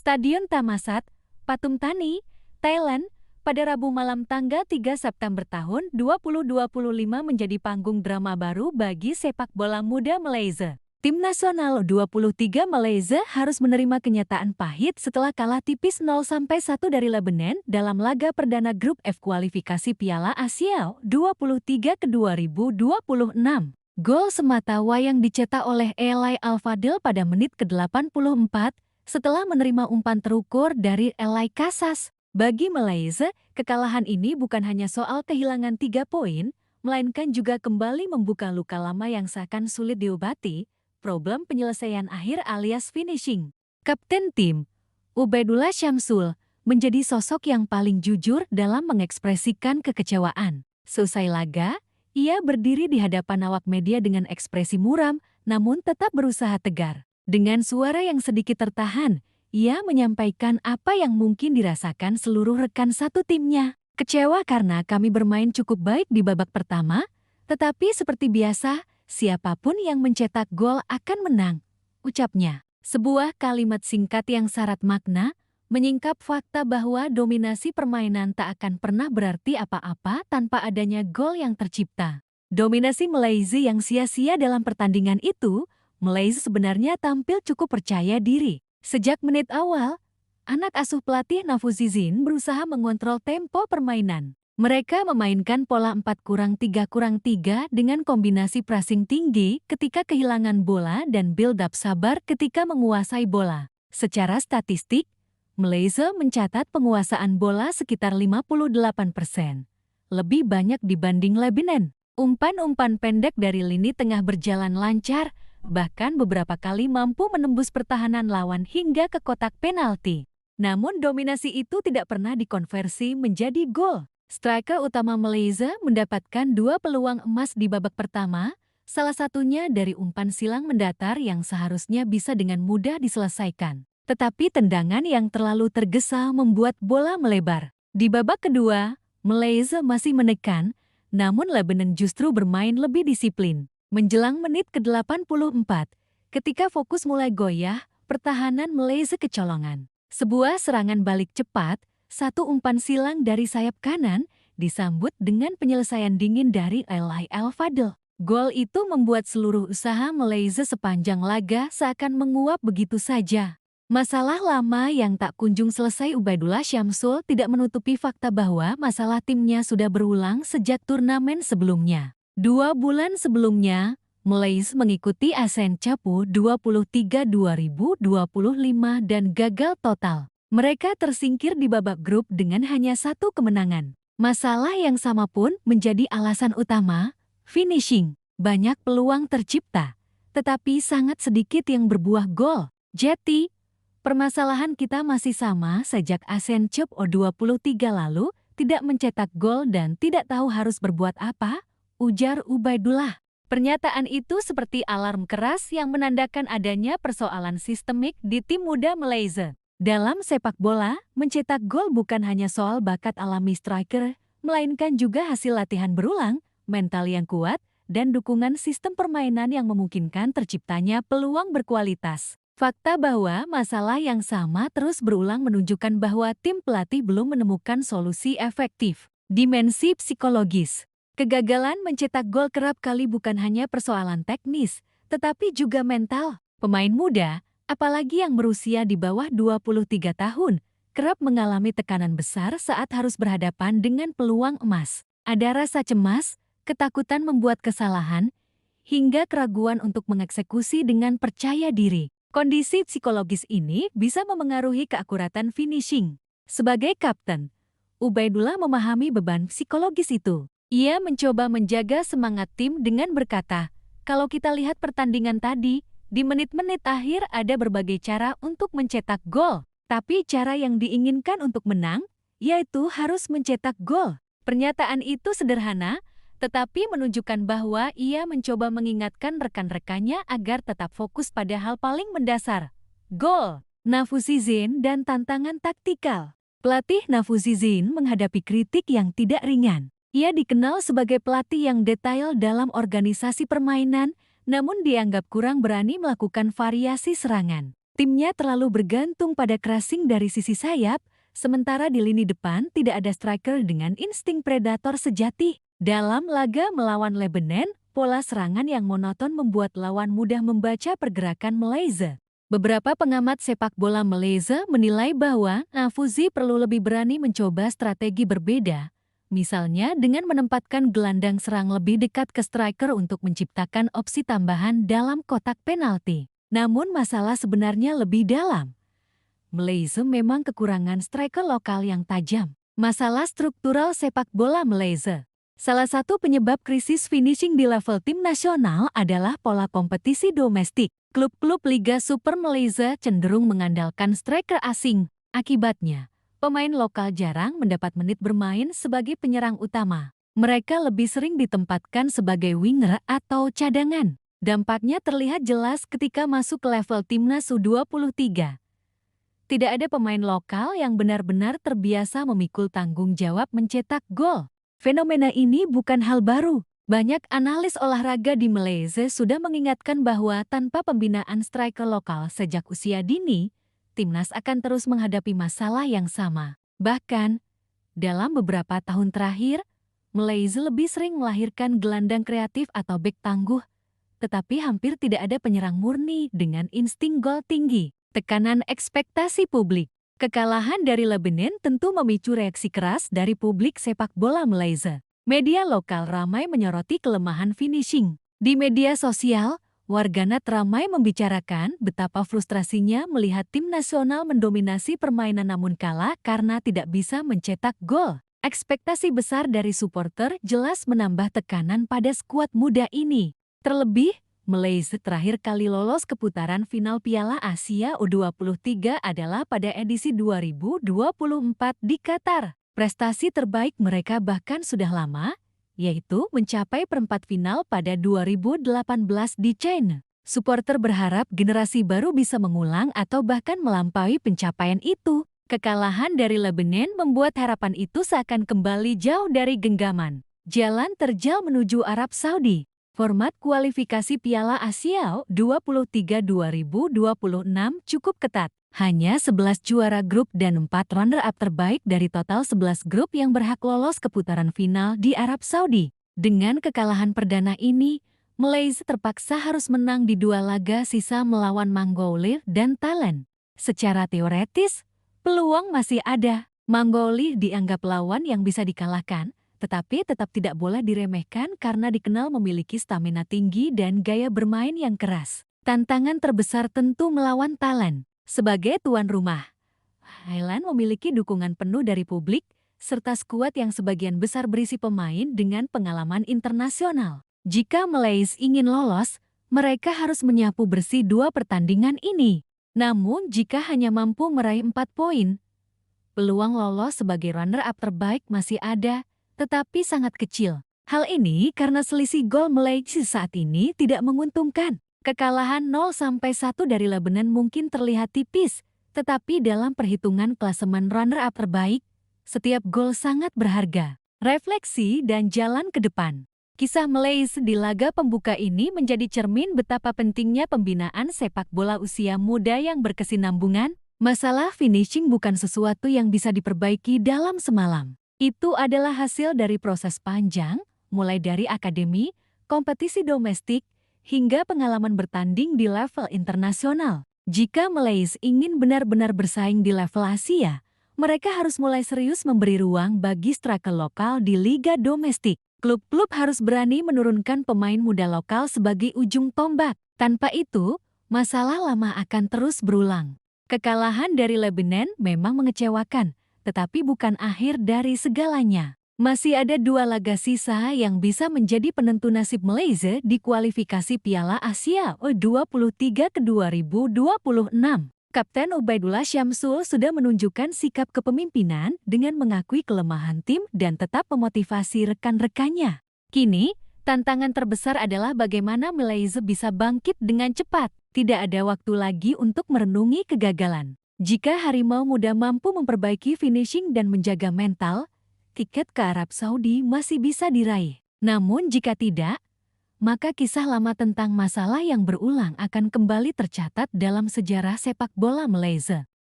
Stadion Thammasat, Pathum Thani, Thailand, pada Rabu malam tanggal 3 September tahun 2025 menjadi panggung drama baru bagi sepak bola muda Malaysia. Tim nasional U23 Malaysia harus menerima kenyataan pahit setelah kalah tipis 0-1 dari Lebanon dalam laga perdana grup F kualifikasi Piala Asia U23 ke 2026. Gol semata wayang dicetak oleh Elai Al-Fadil pada menit ke-84 setelah menerima umpan terukur dari Elai Casas. Bagi Malaysia, kekalahan ini bukan hanya soal kehilangan 3 poin, melainkan juga kembali membuka luka lama yang seakan sulit diobati, problem penyelesaian akhir alias finishing. Kapten tim, Ubaidullah Syamsul, menjadi sosok yang paling jujur dalam mengekspresikan kekecewaan. Selesai laga, ia berdiri di hadapan awak media dengan ekspresi muram, namun tetap berusaha tegar. Dengan suara yang sedikit tertahan, ia menyampaikan apa yang mungkin dirasakan seluruh rekan satu timnya. Kecewa karena kami bermain cukup baik di babak pertama, tetapi seperti biasa, siapapun yang mencetak gol akan menang, ucapnya. Sebuah kalimat singkat yang syarat makna, menyingkap fakta bahwa dominasi permainan tak akan pernah berarti apa-apa tanpa adanya gol yang tercipta. Dominasi Malaysia yang sia-sia dalam pertandingan itu, Malaysia sebenarnya tampil cukup percaya diri. Sejak menit awal, anak asuh pelatih Nafuzizin berusaha mengontrol tempo permainan. Mereka memainkan pola 4-3-3 dengan kombinasi pressing tinggi ketika kehilangan bola dan build-up sabar ketika menguasai bola. Secara statistik, Malaysia mencatat penguasaan bola sekitar 58%, lebih banyak dibanding Lebanon. Umpan-umpan pendek dari lini tengah berjalan lancar, bahkan beberapa kali mampu menembus pertahanan lawan hingga ke kotak penalti. Namun dominasi itu tidak pernah dikonversi menjadi gol. Striker utama Malaysia mendapatkan 2 peluang emas di babak pertama, salah satunya dari umpan silang mendatar yang seharusnya bisa dengan mudah diselesaikan. Tetapi tendangan yang terlalu tergesa membuat bola melebar. Di babak kedua, Malaysia masih menekan, namun Lebanon justru bermain lebih disiplin. Menjelang menit ke-84, ketika fokus mulai goyah, pertahanan Malaysia kecolongan. Sebuah serangan balik cepat, satu umpan silang dari sayap kanan disambut dengan penyelesaian dingin dari Elai Al-Fadil. Gol itu membuat seluruh usaha Malaysia sepanjang laga seakan menguap begitu saja. Masalah lama yang tak kunjung selesai Ubaidullah Syamsul tidak menutupi fakta bahwa masalah timnya sudah berulang sejak turnamen sebelumnya. 2 bulan sebelumnya, Malaysia mengikuti ASEAN Cup U23 2025 dan gagal total. Mereka tersingkir di babak grup dengan hanya 1 kemenangan. Masalah yang sama pun menjadi alasan utama, finishing. Banyak peluang tercipta, tetapi sangat sedikit yang berbuah gol. Jadi, permasalahan kita masih sama sejak ASEAN Cup U23 lalu, tidak mencetak gol dan tidak tahu harus berbuat apa, ujar Ubaidullah. Pernyataan itu seperti alarm keras yang menandakan adanya persoalan sistemik di tim muda Malaysia. Dalam sepak bola, mencetak gol bukan hanya soal bakat alami striker, melainkan juga hasil latihan berulang, mental yang kuat, dan dukungan sistem permainan yang memungkinkan terciptanya peluang berkualitas. Fakta bahwa masalah yang sama terus berulang menunjukkan bahwa tim pelatih belum menemukan solusi efektif. Dimensi psikologis. Kegagalan mencetak gol kerap kali bukan hanya persoalan teknis, tetapi juga mental. Pemain muda, apalagi yang berusia di bawah 23 tahun, kerap mengalami tekanan besar saat harus berhadapan dengan peluang emas. Ada rasa cemas, ketakutan membuat kesalahan, hingga keraguan untuk mengeksekusi dengan percaya diri. Kondisi psikologis ini bisa memengaruhi keakuratan finishing. Sebagai kapten, Ubaidullah memahami beban psikologis itu. Ia mencoba menjaga semangat tim dengan berkata, "Kalau kita lihat pertandingan tadi, di menit-menit akhir ada berbagai cara untuk mencetak gol, tapi cara yang diinginkan untuk menang, yaitu harus mencetak gol." Pernyataan itu sederhana, tetapi menunjukkan bahwa ia mencoba mengingatkan rekan-rekannya agar tetap fokus pada hal paling mendasar, gol. Nafuzizin dan tantangan taktikal. Pelatih Nafuzizin menghadapi kritik yang tidak ringan. Ia dikenal sebagai pelatih yang detail dalam organisasi permainan, namun dianggap kurang berani melakukan variasi serangan. Timnya terlalu bergantung pada crossing dari sisi sayap, sementara di lini depan tidak ada striker dengan insting predator sejati. Dalam laga melawan Lebanon, pola serangan yang monoton membuat lawan mudah membaca pergerakan Malaysia. Beberapa pengamat sepak bola Malaysia menilai bahwa Afuzi perlu lebih berani mencoba strategi berbeda, misalnya dengan menempatkan gelandang serang lebih dekat ke striker untuk menciptakan opsi tambahan dalam kotak penalti. Namun masalah sebenarnya lebih dalam. Malaysia memang kekurangan striker lokal yang tajam. Masalah struktural sepak bola Malaysia. Salah satu penyebab krisis finishing di level tim nasional adalah pola kompetisi domestik. Klub-klub Liga Super Malaysia cenderung mengandalkan striker asing. Akibatnya, pemain lokal jarang mendapat menit bermain sebagai penyerang utama. Mereka lebih sering ditempatkan sebagai winger atau cadangan. Dampaknya terlihat jelas ketika masuk ke level timnas U23. Tidak ada pemain lokal yang benar-benar terbiasa memikul tanggung jawab mencetak gol. Fenomena ini bukan hal baru. Banyak analis olahraga di Malaysia sudah mengingatkan bahwa tanpa pembinaan striker lokal sejak usia dini, timnas akan terus menghadapi masalah yang sama. Bahkan, dalam beberapa tahun terakhir, Malaysia lebih sering melahirkan gelandang kreatif atau bek tangguh, tetapi hampir tidak ada penyerang murni dengan insting gol tinggi. Tekanan ekspektasi publik. Kekalahan dari Lebanon tentu memicu reaksi keras dari publik sepak bola Malaysia. Media lokal ramai menyoroti kelemahan finishing. Di media sosial, warganet ramai membicarakan betapa frustrasinya melihat tim nasional mendominasi permainan namun kalah karena tidak bisa mencetak gol. Ekspektasi besar dari supporter jelas menambah tekanan pada skuad muda ini. Terlebih, Malaysia terakhir kali lolos ke putaran final Piala Asia U23 adalah pada edisi 2024 di Qatar. Prestasi terbaik mereka bahkan sudah lama, yaitu mencapai perempat final pada 2018 di China. Supporter berharap generasi baru bisa mengulang atau bahkan melampaui pencapaian itu. Kekalahan dari Lebanon membuat harapan itu seakan kembali jauh dari genggaman. Jalan terjal menuju Arab Saudi. Format kualifikasi Piala Asia U23 2026 cukup ketat. Hanya 11 juara grup dan 4 runner-up terbaik dari total 11 grup yang berhak lolos ke putaran final di Arab Saudi. Dengan kekalahan perdana ini, Malaysia terpaksa harus menang di 2 laga sisa melawan Mongolia dan Thailand. Secara teoretis, peluang masih ada. Mongolia dianggap lawan yang bisa dikalahkan, tetapi tetap tidak boleh diremehkan karena dikenal memiliki stamina tinggi dan gaya bermain yang keras. Tantangan terbesar tentu melawan Thailand. Sebagai tuan rumah, Thailand memiliki dukungan penuh dari publik, serta skuad yang sebagian besar berisi pemain dengan pengalaman internasional. Jika Malaysia ingin lolos, mereka harus menyapu bersih 2 pertandingan ini. Namun jika hanya mampu meraih 4 poin, peluang lolos sebagai runner-up terbaik masih ada, tetapi sangat kecil. Hal ini karena selisih gol Malaysia saat ini tidak menguntungkan. Kekalahan 0-1 dari Lebanon mungkin terlihat tipis, tetapi dalam perhitungan klasemen runner-up terbaik, setiap gol sangat berharga. Refleksi dan jalan ke depan. Kisah Malaysia di laga pembuka ini menjadi cermin betapa pentingnya pembinaan sepak bola usia muda yang berkesinambungan. Masalah finishing bukan sesuatu yang bisa diperbaiki dalam semalam. Itu adalah hasil dari proses panjang, mulai dari akademi, kompetisi domestik, hingga pengalaman bertanding di level internasional. Jika Malaysia ingin benar-benar bersaing di level Asia, mereka harus mulai serius memberi ruang bagi striker lokal di liga domestik. Klub-klub harus berani menurunkan pemain muda lokal sebagai ujung tombak. Tanpa itu, masalah lama akan terus berulang. Kekalahan dari Lebanon memang mengecewakan, tetapi bukan akhir dari segalanya. Masih ada 2 laga sisa yang bisa menjadi penentu nasib Malaysia di kualifikasi Piala Asia U23 ke 2026. Kapten Ubaidullah Syamsul sudah menunjukkan sikap kepemimpinan dengan mengakui kelemahan tim dan tetap memotivasi rekan-rekannya. Kini, tantangan terbesar adalah bagaimana Malaysia bisa bangkit dengan cepat. Tidak ada waktu lagi untuk merenungi kegagalan. Jika Harimau Muda mampu memperbaiki finishing dan menjaga mental, tiket ke Arab Saudi masih bisa diraih. Namun jika tidak, maka kisah lama tentang masalah yang berulang akan kembali tercatat dalam sejarah sepak bola Malaysia.